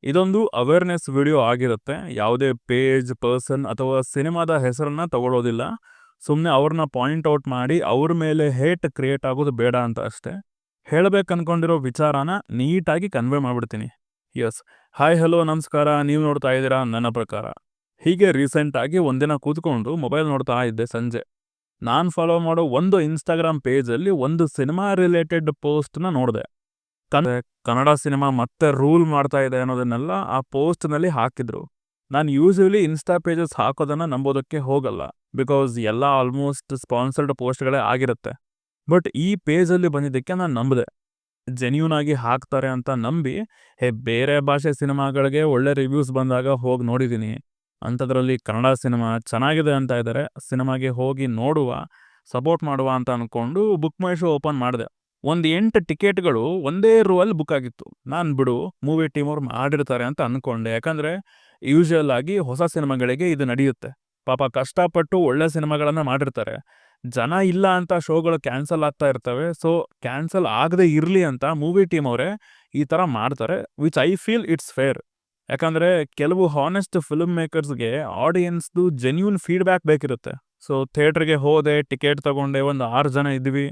ಇದೊಂದು awareness video ಆಗಿರುತ್ತೆ. ಯಾವುದೇ ಪೇಜ್, ಪರ್ಸನ್ ಅಥವಾ ಸಿನಿಮಾದ ಹೆಸರನ್ನ ತಗೊಳ್ಳೋದಿಲ್ಲ. ಸುಮ್ಮನೆ ಅವ್ರನ್ನ ಪಾಯಿಂಟ್ ಔಟ್ ಮಾಡಿ ಅವ್ರ ಮೇಲೆ ಹೇಟ್ ಕ್ರಿಯೇಟ್ ಆಗೋದು ಬೇಡ ಅಂತ ಅಷ್ಟೇ. ಹೇಳಬೇಕನ್ಕೊಂಡಿರೋ ವಿಚಾರನ ನೀಟಾಗಿ ಕನ್ವೆ ಮಾಡ್ಬಿಡ್ತೀನಿ. ಯಸ್. ಹಾಯ್, ಹಲೋ, ನಮಸ್ಕಾರ. ನೀವು ನೋಡ್ತಾ ಇದ್ದೀರಾ ನನ್ನ ಪ್ರಕಾರ. ಹೀಗೆ ರೀಸೆಂಟಾಗಿ ಒಂದಿನ ಕೂತ್ಕೊಂಡು ಮೊಬೈಲ್ ನೋಡ್ತಾ ಇದ್ದೆ ಸಂಜೆ. ನಾನು ಫಾಲೋ ಮಾಡೋ ಒಂದು ಇನ್ಸ್ಟಾಗ್ರಾಮ್ ಪೇಜಲ್ಲಿ ಒಂದು ಸಿನಿಮಾ ರಿಲೇಟೆಡ್ ಪೋಸ್ಟ್ನ ನೋಡಿದೆ. ಕನ್ನಡ ಸಿನಿಮಾ ಮತ್ತೆ ರೂಲ್ ಮಾಡ್ತಾ ಇದೆ ಅನ್ನೋದನ್ನೆಲ್ಲ ಆ ಪೋಸ್ಟ್ನಲ್ಲಿ ಹಾಕಿದ್ರು. ನಾನು ಯೂಶಲಿ ಇನ್ಸ್ಟಾ ಪೇಜಸ್ ಹಾಕೋದನ್ನ ನಂಬೋದಕ್ಕೆ ಹೋಗಲ್ಲ, ಬಿಕಾಸ್ ಎಲ್ಲ ಆಲ್ಮೋಸ್ಟ್ ಸ್ಪಾನ್ಸರ್ಡ್ ಪೋಸ್ಟ್ಗಳೇ ಆಗಿರುತ್ತೆ. ಬಟ್ ಈ ಪೇಜಲ್ಲಿ ಬಂದಿದ್ದಕ್ಕೆ ನಾನು ನಂಬಿದೆ. ಜೆನ್ಯೂನ್ ಆಗಿ ಹಾಕ್ತಾರೆ ಅಂತ ನಂಬಿ ಬೇರೆ ಭಾಷೆ ಸಿನಿಮಾಗಳಿಗೆ ಒಳ್ಳೆ ರಿವ್ಯೂಸ್ ಬಂದಾಗ ಹೋಗಿ ನೋಡಿದ್ದೀನಿ. ಅಂಥದ್ರಲ್ಲಿ ಕನ್ನಡ ಸಿನಿಮಾ ಚೆನ್ನಾಗಿದೆ ಅಂತ ಇದ್ದಾರೆ, ಸಿನಿಮಾಗೆ ಹೋಗಿ ನೋಡುವ, ಸಪೋರ್ಟ್ ಮಾಡುವ ಅಂತ ಅಂದ್ಕೊಂಡು ಬುಕ್ ಮೈ ಶೋ ಓಪನ್ ಮಾಡಿದೆ. ಒಂದು 8 ಟಿಕೆಟ್ಗಳು ಒಂದೇ ರೋವಲ್ಲಿ ಬುಕ್ ಆಗಿತ್ತು. ನಾನು ಬಿಡು, ಮೂವಿ ಟೀಮ್ ಅವ್ರು ಮಾಡಿರ್ತಾರೆ ಅಂತ ಅಂದ್ಕೊಂಡೆ. ಯಾಕಂದರೆ ಯೂಶುವಲ್ ಆಗಿ ಹೊಸ ಸಿನಿಮಾಗಳಿಗೆ ಇದು ನಡೆಯುತ್ತೆ. ಪಾಪ ಕಷ್ಟಪಟ್ಟು ಒಳ್ಳೆ ಸಿನಿಮಾಗಳನ್ನು ಮಾಡಿರ್ತಾರೆ. ಜನ ಇಲ್ಲ ಅಂತ ಶೋಗಳು ಕ್ಯಾನ್ಸಲ್ ಆಗ್ತಾ ಇರ್ತವೆ. ಸೊ ಕ್ಯಾನ್ಸಲ್ ಆಗದೆ ಇರಲಿ ಅಂತ ಮೂವಿ ಟೀಮ್ ಅವರೇ ಈ ಥರ ಮಾಡ್ತಾರೆ, which I feel it's fair. ಯಾಕಂದರೆ ಕೆಲವು ಹಾನೆಸ್ಟ್ ಫಿಲ್ಮ್ ಮೇಕರ್ಸ್ಗೆ ಆಡಿಯನ್ಸ್ದು ಜೆನ್ಯೂನ್ ಫೀಡ್ಬ್ಯಾಕ್ ಬೇಕಿರುತ್ತೆ. ಸೊ ಥಿಯೇಟ್ರಿಗೆ ಹೋದೆ, ಟಿಕೆಟ್ ತಗೊಂಡೆ, ಒಂದು 6 ಜನ ಇದ್ವಿ.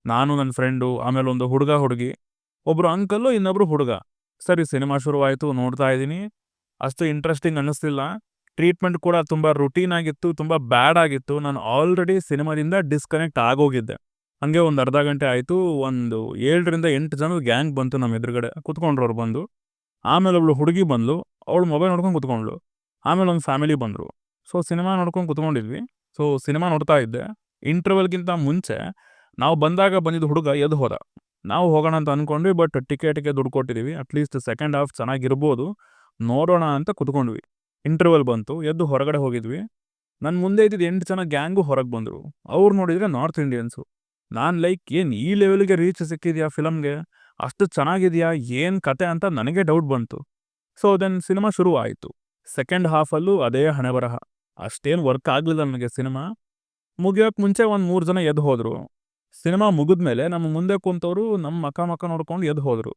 ನಾನು, ನನ್ನ ಫ್ರೆಂಡು, ಆಮೇಲೆ ಒಂದು ಹುಡುಗಿ, ಒಬ್ಬರು ಅಂಕಲ್ಲು, ಇನ್ನೊಬ್ರು ಹುಡುಗ. ಸರಿ, ಸಿನಿಮಾ ಶುರುವಾಯಿತು. ನೋಡ್ತಾ ಇದ್ದೀನಿ. ಅಷ್ಟು ಇಂಟ್ರೆಸ್ಟಿಂಗ್ ಅನ್ನಿಸ್ತಿಲ್ಲ. ಟ್ರೀಟ್ಮೆಂಟ್ ಕೂಡ ತುಂಬ ರುಟೀನ್ ಆಗಿತ್ತು, ತುಂಬ ಬ್ಯಾಡ್ ಆಗಿತ್ತು. ನಾನು ಆಲ್ರೆಡಿ ಸಿನಿಮಾದಿಂದ ಡಿಸ್ಕನೆಕ್ಟ್ ಆಗೋಗಿದ್ದೆ. ಹಾಗೆ ಒಂದು ಅರ್ಧ ಗಂಟೆ ಆಯಿತು. ಒಂದು 7ರಿಂದ 8 ಜನದ ಗ್ಯಾಂಗ್ ಬಂತು ನಮ್ಮ ಎದುರುಗಡೆ. ಕುತ್ಕೊಂಡ್ರು ಅವ್ರು ಬಂದು. ಆಮೇಲೆ ಒಬ್ಳು ಹುಡುಗಿ ಬಂದಳು, ಅವಳು ಮೊಬೈಲ್ ನೋಡ್ಕೊಂಡು ಕುತ್ಕೊಂಡ್ಳು. ಆಮೇಲೆ ಒಂದು ಫ್ಯಾಮಿಲಿ ಬಂದರು. ಸೊ ಸಿನಿಮಾ ನೋಡ್ಕೊಂಡು ಕುತ್ಕೊಂಡಿದ್ವಿ. ಸೊ ಸಿನಿಮಾ ನೋಡ್ತಾ ಇದ್ದೆ. ಇಂಟರ್ವಲ್ಗಿಂತ ಮುಂಚೆ ನಾವು ಬಂದಾಗ ಬಂದಿದ್ದು ಹುಡುಗ ಎದ್ದು ಹೋದ. ನಾವು ಹೋಗೋಣ ಅಂತ ಅಂದ್ಕೊಂಡ್ವಿ, ಬಟ್ ಟಿಕೆಟ್ಗೆ ದುಡ್ಡು ಕೊಟ್ಟಿದ್ದೀವಿ, ಅಟ್ಲೀಸ್ಟ್ ಸೆಕೆಂಡ್ ಹಾಫ್ ಚೆನ್ನಾಗಿರ್ಬೋದು, ನೋಡೋಣ ಅಂತ ಕುತ್ಕೊಂಡ್ವಿ. ಇಂಟರ್ವಲ್ ಬಂತು, ಎದ್ದು ಹೊರಗಡೆ ಹೋಗಿದ್ವಿ. ನನ್ನ ಮುಂದೆ ಇದ್ದಿದ್ದು 8 ಜನ ಗ್ಯಾಂಗು ಹೊರಗೆ ಬಂದರು. ಅವ್ರು ನೋಡಿದರೆ ನಾರ್ತ್ ಇಂಡಿಯನ್ಸು. ನಾನು ಏನು ಈ ಲೆವೆಲ್ಗೆ ರೀಚ್ ಸಿಕ್ಕಿದೆಯಾ ಫಿಲಮ್ಗೆ, ಅಷ್ಟು ಚೆನ್ನಾಗಿದೆಯಾ, ಏನು ಕತೆ ಅಂತ ನನಗೆ ಡೌಟ್ ಬಂತು. ಸೊ ದೆನ್ ಸಿನಿಮಾ ಶುರು ಆಯಿತು. ಸೆಕೆಂಡ್ ಹಾಫಲ್ಲೂ ಅದೇ ಹಣೆ ಬರಹ. ಅಷ್ಟೇನು ವರ್ಕ್ ಆಗಲಿಲ್ಲ ನನಗೆ ಸಿನಿಮಾ. ಮುಗಿಯೋಕ್ಕೆ ಮುಂಚೆ ಒಂದು 3 ಜನ ಎದ್ದು ಹೋದರು. ಸಿನಿಮಾ ಮುಗಿದ್ಮೇಲೆ ನಮ್ಮ ಮುಂದೆ ಕುಂತವರು ನಮ್ಮ ಮಕ್ಕ ನೋಡ್ಕೊಂಡು ಎದ್ದು ಹೋದರು.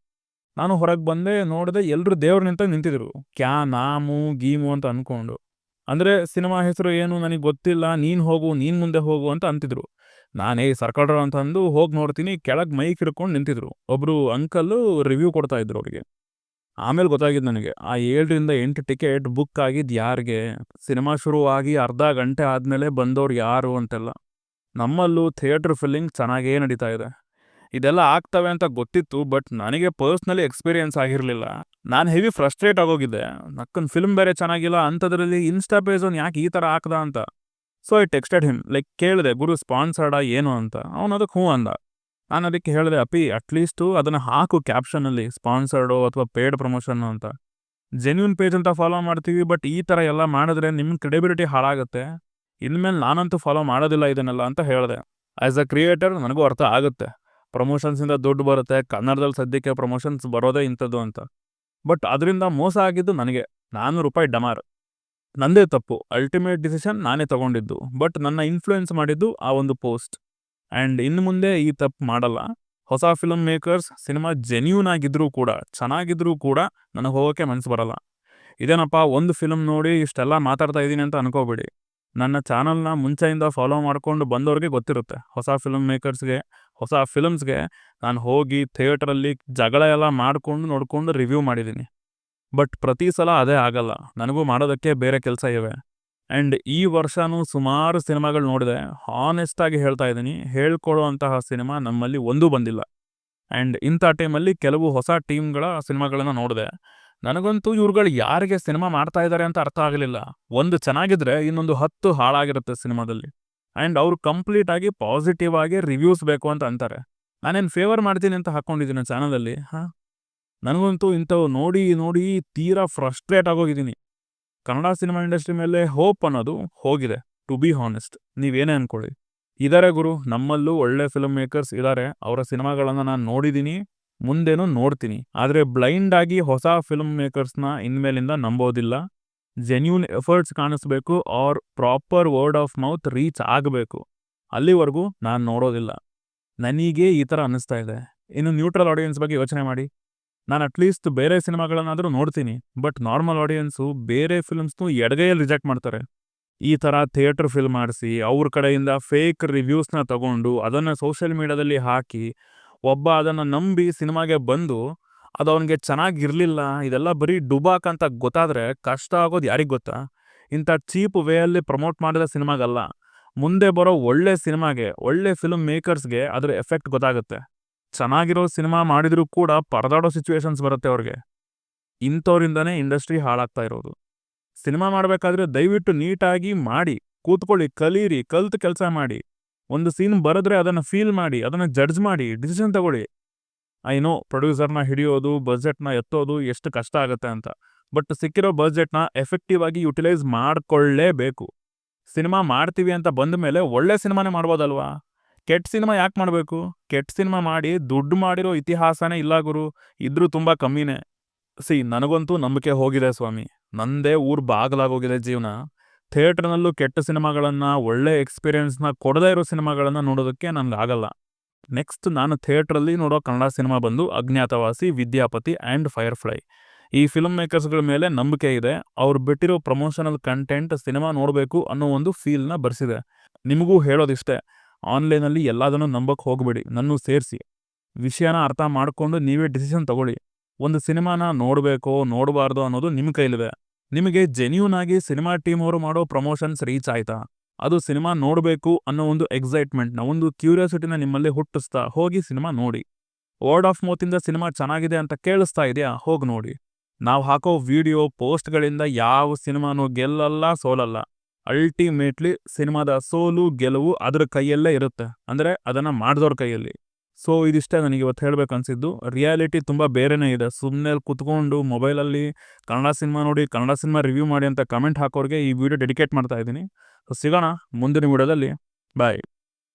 ನಾನು ಹೊರಗೆ ಬಂದೆ, ನೋಡಿದೆ ಎಲ್ಲರೂ ದೇವ್ರು ನಿಂತಿದ್ರು. ಕ್ಯಾ ನಾಮು ಗೀಮು ಅಂತ ಅಂದ್ಕೊಂಡು. ಅಂದರೆ ಸಿನಿಮಾ ಹೆಸರು ಏನು ನನಗೆ ಗೊತ್ತಿಲ್ಲ, ನೀನು ಹೋಗು, ನೀನು ಮುಂದೆ ಹೋಗು ಅಂತ ಅಂತಿದ್ರು. ನಾನೇ ಸರ್ಕಳ್ರ ಅಂತಂದು ಹೋಗಿ ನೋಡ್ತೀನಿ, ಕೆಳಗೆ ಮೈಕ್ ಹಿಡ್ಕೊಂಡು ನಿಂತಿದ್ರು. ಒಬ್ಬರು ಅಂಕಲ್ಲು ರಿವ್ಯೂ ಕೊಡ್ತಾ ಇದ್ರು ಅವರಿಗೆ. ಆಮೇಲೆ ಗೊತ್ತಾಗಿದ್ದು ನನಗೆ, ಆ 7ರಿಂದ 8 ಟಿಕೆಟ್ ಬುಕ್ ಆಗಿದ್ದು ಯಾರಿಗೆ, ಸಿನಿಮಾ ಶುರುವಾಗಿ ಅರ್ಧ ಗಂಟೆ ಆದಮೇಲೆ ಬಂದವ್ರು ಯಾರು ಅಂತೆಲ್ಲ. ನಮ್ಮಲ್ಲೂ ಥಿಯೇಟ್ರ್ ಫಿಲ್ಲಿಂಗ್ ಚೆನ್ನಾಗೇ ನಡೀತಾ ಇದೆ. ಇದೆಲ್ಲ ಆಗ್ತವೆ ಅಂತ ಗೊತ್ತಿತ್ತು, ಬಟ್ ನನಗೆ ಪರ್ಸ್ನಲಿ ಎಕ್ಸ್ಪೀರಿಯನ್ಸ್ ಆಗಿರಲಿಲ್ಲ. ನಾನು ಹೆವಿ ಫ್ರಸ್ಟ್ರೇಟ್ ಆಗೋಗಿದ್ದೆ. ನಕ್ಕನ್ ಫಿಲ್ಮ್ ಬೇರೆ ಚೆನ್ನಾಗಿಲ್ಲ, ಅಂಥದ್ರಲ್ಲಿ ಇನ್ಸ್ಟಾ ಪೇಜನ್ನು ಯಾಕೆ ಈ ಥರ ಹಾಕ್ದ ಅಂತ. ಸೊ ಐ ಟೆಕ್ಸ್ಟೆಡ್ ಹಿಮ್, ಕೇಳಿದೆ, ಗುರು ಸ್ಪಾನ್ಸರ್ಡಾ ಏನು ಅಂತ. ಅವನು ಅದಕ್ಕೆ ಹ್ಞೂ ಅಂದ. ನಾನು ಅದಕ್ಕೆ ಹೇಳಿದೆ, ಅಪ್ಪಿ ಅಟ್ಲೀಸ್ಟು ಅದನ್ನು ಹಾಕು ಕ್ಯಾಪ್ಷನಲ್ಲಿ, ಸ್ಪಾನ್ಸರ್ಡು ಅಥವಾ ಪೇಯ್ಡ್ ಪ್ರಮೋಷನ್ನು ಅಂತ. ಜೆನ್ಯೂನ್ ಪೇಜ್ ಅಂತ ಫಾಲೋ ಮಾಡ್ತೀವಿ, ಬಟ್ ಈ ಥರ ಎಲ್ಲ ಮಾಡಿದ್ರೆ ನಿಮ್ಮ ಕ್ರೆಡಿಬಿಲಿಟಿ ಹಾಳಾಗುತ್ತೆ. ಇನ್ಮೇಲೆ ನಾನಂತೂ ಫಾಲೋ ಮಾಡೋದಿಲ್ಲ ಇದನ್ನೆಲ್ಲ ಅಂತ ಹೇಳಿದೆ. ಆ್ಯಸ್ ಅ ಕ್ರಿಯೇಟರ್ ನನಗೂ ಅರ್ಥ ಆಗುತ್ತೆ, ಪ್ರಮೋಷನ್ಸಿಂದ ದುಡ್ಡು ಬರುತ್ತೆ, ಕನ್ನಡದಲ್ಲಿ ಸದ್ಯಕ್ಕೆ ಪ್ರಮೋಷನ್ಸ್ ಬರೋದೇ ಇಂಥದ್ದು ಅಂತ. ಬಟ್ ಅದರಿಂದ ಮೋಸ ಆಗಿದ್ದು ನನಗೆ. ₹400 ಡಮಾರ್. ನಂದೇ ತಪ್ಪು. ಅಲ್ಟಿಮೇಟ್ ಡಿಸಿಷನ್ ನಾನೇ ತಗೊಂಡಿದ್ದು, ಬಟ್ ನನ್ನ ಇನ್ಫ್ಲೂಯೆನ್ಸ್ ಮಾಡಿದ್ದು ಆ ಒಂದು ಪೋಸ್ಟ್. ಆ್ಯಂಡ್ ಇನ್ನು ಮುಂದೆ ಈ ತಪ್ಪು ಮಾಡಲ್ಲ. ಹೊಸ ಫಿಲ್ಮ್ ಮೇಕರ್ಸ್ ಸಿನಿಮಾ ಜೆನ್ಯೂನ್ ಆಗಿದ್ರೂ ಕೂಡ, ಚೆನ್ನಾಗಿದ್ರೂ ಕೂಡ ನನಗೆ ಹೋಗೋಕ್ಕೆ ಮನಸ್ಸು ಬರಲ್ಲ. ಇದೇನಪ್ಪ, ಒಂದು ಫಿಲ್ಮ್ ನೋಡಿ ಇಷ್ಟೆಲ್ಲ ಮಾತಾಡ್ತಾ ಇದ್ದೀನಿ ಅಂತ ಅನ್ಕೋಬೇಡಿ. ನನ್ನ ಚಾನಲ್ನ ಮುಂಚೆಯಿಂದ ಫಾಲೋ ಮಾಡ್ಕೊಂಡು ಬಂದವ್ರಿಗೆ ಗೊತ್ತಿರುತ್ತೆ, ಹೊಸ ಫಿಲ್ಮ್ ಮೇಕರ್ಸ್ಗೆ, ಹೊಸ ಫಿಲಮ್ಸ್ಗೆ ನಾನು ಹೋಗಿ ಥಿಯೇಟ್ರಲ್ಲಿ ಜಗಳ ಎಲ್ಲ ಮಾಡಿಕೊಂಡು ನೋಡಿಕೊಂಡು ರಿವ್ಯೂ ಮಾಡಿದ್ದೀನಿ. ಬಟ್ ಪ್ರತಿ ಸಲ ಅದೇ ಆಗಲ್ಲ, ನನಗೂ ಮಾಡೋದಕ್ಕೆ ಬೇರೆ ಕೆಲಸ ಇವೆ. ಆ್ಯಂಡ್ ಈ ವರ್ಷವೂ ಸುಮಾರು ಸಿನಿಮಾಗಳು ನೋಡಿದೆ. ಹಾನೆಸ್ಟಾಗಿ ಹೇಳ್ತಾ ಇದ್ದೀನಿ, ಹೇಳ್ಕೊಳ್ಳುವಂತಹ ಸಿನಿಮಾ ನಮ್ಮಲ್ಲಿ ಒಂದೂ ಬಂದಿಲ್ಲ. ಆ್ಯಂಡ್ ಇಂಥ ಟೈಮಲ್ಲಿ ಕೆಲವು ಹೊಸ ಟೀಮ್ಗಳ ಸಿನಿಮಾಗಳನ್ನು ನೋಡಿದೆ. ನನಗಂತೂ ಇವ್ರುಗಳು ಯಾರಿಗೆ ಸಿನಿಮಾ ಮಾಡ್ತಾ ಇದ್ದಾರೆ ಅಂತ ಅರ್ಥ ಆಗಲಿಲ್ಲ. ಒಂದು ಚೆನ್ನಾಗಿದ್ರೆ ಇನ್ನೊಂದು 10 ಹಾಳಾಗಿರುತ್ತೆ ಸಿನಿಮಾದಲ್ಲಿ. ಆ್ಯಂಡ್ ಅವರು ಕಂಪ್ಲೀಟಾಗಿ ಪಾಸಿಟಿವ್ ಆಗಿ ರಿವ್ಯೂಸ್ ಬೇಕು ಅಂತ ಅಂತಾರೆ. ನಾನೇನು ಫೇವರ್ ಮಾಡ್ತೀನಿ ಅಂತ ಹಾಕ್ಕೊಂಡಿದ್ದೀನಿ ಚಾನಲಲ್ಲಿ. ನನಗಂತೂ ಇಂಥವು ನೋಡಿ ನೋಡಿ ತೀರಾ ಫ್ರಸ್ಟ್ರೇಟ್ ಆಗೋಗಿದ್ದೀನಿ. ಕನ್ನಡ ಸಿನಿಮಾ ಇಂಡಸ್ಟ್ರಿ ಮೇಲೆ ಹೋಪ್ ಅನ್ನೋದು ಹೋಗಿದೆ, ಟು ಬಿ ಹಾನೆಸ್ಟ್. ನೀವೇನೇ ಅಂದ್ಕೊಳ್ಳಿ. ಇದ್ದಾರೆ ಗುರು, ನಮ್ಮಲ್ಲೂ ಒಳ್ಳೆ ಫಿಲ್ಮ್ ಮೇಕರ್ಸ್ ಇದ್ದಾರೆ. ಅವರ ಸಿನಿಮಾಗಳನ್ನು ನಾನು ನೋಡಿದ್ದೀನಿ, ಮುಂದೇನೂ ನೋಡ್ತೀನಿ. ಆದರೆ ಬ್ಲೈಂಡ್ ಆಗಿ ಹೊಸ ಫಿಲ್ಮ್ ಮೇಕರ್ಸ್ನ ಇನ್ಮೇಲಿಂದ ನಂಬೋದಿಲ್ಲ. ಜೆನ್ಯೂನ್ ಎಫರ್ಟ್ಸ್ ಕಾಣಿಸ್ಬೇಕು, or proper word of mouth reach ಆಗಬೇಕು. ಅಲ್ಲಿವರೆಗೂ ನಾನು ನೋಡೋದಿಲ್ಲ. ನನಗೆ ಈ ಥರ ಅನ್ನಿಸ್ತಾ ಇದೆ. ಇನ್ನು ನ್ಯೂಟ್ರಲ್ ಆಡಿಯನ್ಸ್ ಬಗ್ಗೆ ಯೋಚನೆ ಮಾಡಿ. ನಾನು ಅಟ್ಲೀಸ್ಟ್ ಬೇರೆ ಸಿನಿಮಾಗಳನ್ನಾದರೂ ನೋಡ್ತೀನಿ. ಬಟ್ ನಾರ್ಮಲ್ ಆಡಿಯನ್ಸು ಬೇರೆ ಫಿಲ್ಮ್ಸ್ನು ಎಡಗೈಯಲ್ಲಿ ರಿಜೆಕ್ಟ್ ಮಾಡ್ತಾರೆ. ಈ ಥರ ಥಿಯೇಟರ್ ಫಿಲ್ಮ್ ಮಾಡಿಸಿ ಅವ್ರ ಕಡೆಯಿಂದ ಫೇಕ್ ರಿವ್ಯೂಸ್ನ ತಗೊಂಡು ಅದನ್ನು ಸೋಷಿಯಲ್ ಮೀಡಿಯಾದಲ್ಲಿ ಹಾಕಿ ಒಬ್ಬ ಅದನ್ನು ನಂಬಿ ಸಿನಿಮಾಗೆ ಬಂದು ಅದು ಅವನಿಗೆ ಚೆನ್ನಾಗಿರಲಿಲ್ಲ, ಇದೆಲ್ಲ ಬರೀ ಡುಬಾಕ್ ಅಂತ ಗೊತ್ತಾದರೆ ಕಷ್ಟ ಆಗೋದು ಯಾರಿಗೆ ಗೊತ್ತಾ? ಇಂಥ ಚೀಪ್ ವೇಯಲ್ಲಿ ಪ್ರಮೋಟ್ ಮಾಡಿದ ಸಿನಿಮಾಗಲ್ಲ, ಮುಂದೆ ಬರೋ ಒಳ್ಳೆ ಸಿನಿಮಾಗೆ, ಒಳ್ಳೆ ಫಿಲ್ಮ್ ಮೇಕರ್ಸ್ಗೆ ಅದರ ಎಫೆಕ್ಟ್ ಗೊತ್ತಾಗುತ್ತೆ. ಚೆನ್ನಾಗಿರೋ ಸಿನಿಮಾ ಮಾಡಿದರೂ ಕೂಡ ಪರದಾಡೋ ಸಿಚುವೇಶನ್ಸ್ ಬರುತ್ತೆ ಅವ್ರಿಗೆ. ಇಂಥವ್ರಿಂದನೇ ಇಂಡಸ್ಟ್ರಿ ಹಾಳಾಗ್ತಾ ಇರೋದು. ಸಿನಿಮಾ ಮಾಡಬೇಕಾದ್ರೆ ದಯವಿಟ್ಟು ನೀಟಾಗಿ ಮಾಡಿ, ಕೂತ್ಕೊಳ್ಳಿ, ಕಲೀರಿ, ಕಲ್ತು ಕೆಲಸ ಮಾಡಿ. ಒಂದು ಸೀನ್ ಬರೆದ್ರೆ ಅದನ್ನು ಫೀಲ್ ಮಾಡಿ, ಅದನ್ನು ಜಡ್ಜ್ ಮಾಡಿ, ಡಿಸಿಷನ್ ತಗೊಳ್ಳಿ. ಐ ನೋ ಪ್ರೊಡ್ಯೂಸರ್ನ ಹಿಡಿಯೋದು, ಬಜೆಟ್ನ ಎತ್ತೋದು ಎಷ್ಟು ಕಷ್ಟ ಆಗುತ್ತೆ ಅಂತ. ಬಟ್ ಸಿಕ್ಕಿರೋ ಬಜೆಟ್ನ ಎಫೆಕ್ಟಿವ್ ಆಗಿ ಯುಟಿಲೈಸ್ ಮಾಡ್ಕೊಳ್ಳೇಬೇಕು. ಸಿನಿಮಾ ಮಾಡ್ತೀವಿ ಅಂತ ಬಂದ ಮೇಲೆ ಒಳ್ಳೆ ಸಿನಿಮಾನೇ ಮಾಡ್ಬೋದಲ್ವಾ? ಕೆಟ್ಟ ಸಿನಿಮಾ ಯಾಕೆ ಮಾಡಬೇಕು? ಕೆಟ್ಟ ಸಿನಿಮಾ ಮಾಡಿ ದುಡ್ಡು ಮಾಡಿರೋ ಇತಿಹಾಸನೇ ಇಲ್ಲ ಗುರು, ಇದ್ರೂ ತುಂಬ ಕಮ್ಮಿನೇ. ನನಗಂತೂ ನಂಬಿಕೆ ಹೋಗಿದೆ ಸ್ವಾಮಿ. ನಂದೇ ಊರು ಬಾಗಲಾಗೋಗಿದೆ ಜೀವನ. ಥಿಯೇಟ್ರ್ನಲ್ಲೂ ಕೆಟ್ಟ ಸಿನಿಮಾಗಳನ್ನು, ಒಳ್ಳೆ ಎಕ್ಸ್ಪೀರಿಯನ್ಸ್ನ ಕೊಡದೇ ಇರೋ ಸಿನಿಮಾಗಳನ್ನು ನೋಡೋದಕ್ಕೆ ನನಗಾಗಲ್ಲ. ನೆಕ್ಸ್ಟ್ ನಾನು ಥಿಯೇಟ್ರಲ್ಲಿ ನೋಡೋ ಕನ್ನಡ ಸಿನಿಮಾ ಬಂದು ಅಜ್ಞಾತವಾಸಿ, ವಿದ್ಯಾಪತಿ ಆ್ಯಂಡ್ ಫೈರ್ಫ್ಲೈ. ಈ ಫಿಲ್ಮ್ ಮೇಕರ್ಸ್ಗಳ ಮೇಲೆ ನಂಬಿಕೆ ಇದೆ. ಅವ್ರು ಬಿಟ್ಟಿರೋ ಪ್ರಮೋಷನಲ್ ಕಂಟೆಂಟ್ ಸಿನಿಮಾ ನೋಡಬೇಕು ಅನ್ನೋ ಒಂದು ಫೀಲ್ನ ಬರ್ಸಿದೆ. ನಿಮಗೂ ಹೇಳೋದಿಷ್ಟೇ, ಆನ್ಲೈನಲ್ಲಿ ಎಲ್ಲದನ್ನು ನಂಬಕ್ಕೆ ಹೋಗ್ಬೇಡಿ, ನನ್ನೂ ಸೇರಿಸಿ. ವಿಷಯನ ಅರ್ಥ ಮಾಡಿಕೊಂಡು ನೀವೇ ಡಿಸಿಷನ್ ತಗೊಳ್ಳಿ. ಒಂದು ಸಿನಿಮಾನ ನೋಡಬೇಕೋ ನೋಡಬಾರ್ದು ಅನ್ನೋದು ನಿಮ್ಮ ಕೈಲಿದೆ. ನಿಮಗೆ ಜೆನ್ಯೂನ್ ಆಗಿ ಸಿನಿಮಾ ಟೀಮ್ ಅವರು ಮಾಡೋ ಪ್ರಮೋಷನ್ಸ್ ರೀಚ್ ಆಯ್ತಾ? ಅದು ಸಿನಿಮಾ ನೋಡಬೇಕು ಅನ್ನೋ ಒಂದು ಎಕ್ಸೈಟ್ಮೆಂಟ್ನ, ಒಂದು ಕ್ಯೂರಿಯಾಸಿಟಿನ ನಿಮ್ಮಲ್ಲಿ ಹುಟ್ಟಿಸ್ತಾ ಹೋಗಿ ಸಿನಿಮಾ ನೋಡಿ. ವರ್ಡ್ ಆಫ್ ಮೌತಿಂದ ಸಿನಿಮಾ ಚೆನ್ನಾಗಿದೆ ಅಂತ ಕೇಳಿಸ್ತಾ ಇದೆಯಾ? ಹೋಗಿ ನೋಡಿ. ನಾವು ಹಾಕೋ ವಿಡಿಯೋ ಪೋಸ್ಟ್ಗಳಿಂದ ಯಾವ ಸಿನಿಮಾನೂ ಗೆಲ್ಲಲ್ಲ, ಸೋಲಲ್ಲ. ಅಲ್ಟಿಮೇಟ್ಲಿ ಸಿನಿಮಾದ ಸೋಲು ಗೆಲುವು ಅದರ ಕೈಯಲ್ಲೇ ಇರುತ್ತೆ, ಅಂದರೆ ಅದನ್ನು ಮಾಡಿದವ್ರ ಕೈಯಲ್ಲಿ. ಸೊ ಇದಿಷ್ಟೇ ನನಗೆ ಇವತ್ತು ಹೇಳಬೇಕನ್ಸಿದ್ದು. ರಿಯಾಲಿಟಿ ತುಂಬ ಬೇರೆನೇ ಇದೆ. ಸುಮ್ಮನೆ ಕುತ್ಕೊಂಡು ಮೊಬೈಲಲ್ಲಿ ಕನ್ನಡ ಸಿನಿಮಾ ನೋಡಿ, ಕನ್ನಡ ಸಿನಿಮಾ ರಿವ್ಯೂ ಮಾಡಿ ಅಂತ ಕಮೆಂಟ್ ಹಾಕೋರಿಗೆ ಈ ವಿಡಿಯೋ ಡೆಡಿಕೇಟ್ ಮಾಡ್ತಾ ಇದ್ದೀನಿ. ಸೊ ಸಿಗೋಣ ಮುಂದಿನ ವಿಡಿಯೋದಲ್ಲಿ. ಬಾಯ್.